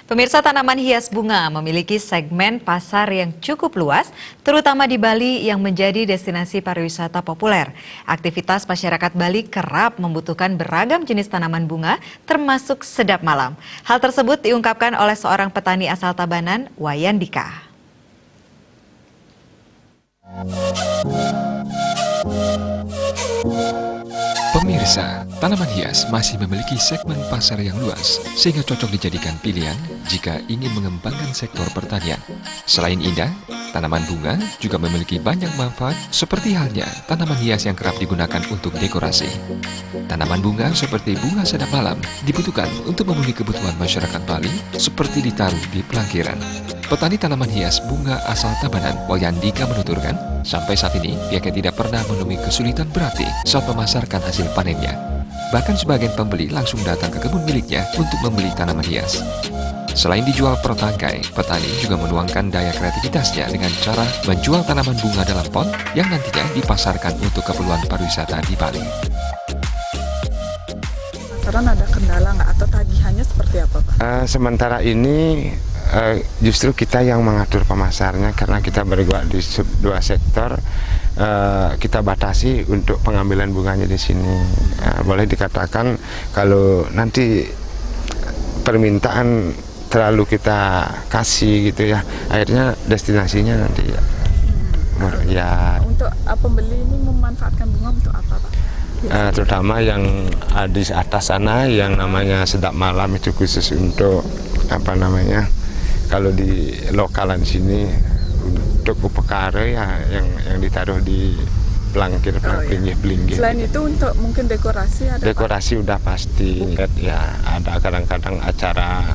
Pemirsa, tanaman hias bunga memiliki segmen pasar yang cukup luas, terutama di Bali yang menjadi destinasi pariwisata populer. Aktivitas masyarakat Bali kerap membutuhkan beragam jenis tanaman bunga, termasuk sedap malam. Hal tersebut diungkapkan oleh seorang petani asal Tabanan, Wayan Dika. Pemirsa, tanaman hias masih memiliki segmen pasar yang luas, sehingga cocok dijadikan pilihan jika ingin mengembangkan sektor pertanian. Selain indah, tanaman bunga juga memiliki banyak manfaat, seperti halnya tanaman hias yang kerap digunakan untuk dekorasi. Tanaman bunga seperti bunga sedap malam dibutuhkan untuk memenuhi kebutuhan masyarakat Bali, seperti ditaruh di pelangkiran. Petani tanaman hias bunga asal Tabanan, Wayan Dika menuturkan, sampai saat ini pihaknya tidak pernah menemui kesulitan berarti saat memasarkan hasil panennya. Bahkan sebagian pembeli langsung datang ke kebun miliknya untuk membeli tanaman hias. Selain dijual per tangkai, petani juga menuangkan daya kreativitasnya dengan cara menjual tanaman bunga dalam pot yang nantinya dipasarkan untuk keperluan pariwisata di Bali. Pasaran ada kendala nggak atau tagihannya seperti apa, Pak? Sementara ini justru kita yang mengatur pemasarnya karena kita bergerak di dua sektor. Kita batasi untuk pengambilan bunganya di sini. Boleh dikatakan kalau nanti permintaan terlalu kita kasih gitu ya, akhirnya destinasinya nanti ya. Untuk Pembeli ini memanfaatkan bunga untuk apa, Pak? Terutama yang di atas sana yang namanya sedap malam itu khusus untuk apa namanya, kalau di lokalan sini untuk upekare ya yang ditaruh di pelangkir pelinggih. Selain itu untuk mungkin dekorasi ada, dekorasi Pak? Udah pasti ya, ada kadang-kadang acara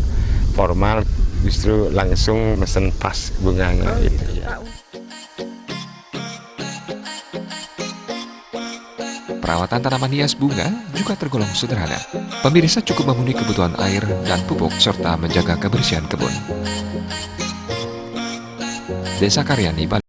formal justru langsung mesen pas bunganya gitu ya. Perawatan tanaman hias bunga juga tergolong sederhana. Pemirsa cukup memenuhi kebutuhan air dan pupuk serta menjaga kebersihan kebun. Desa Karyani, Bali.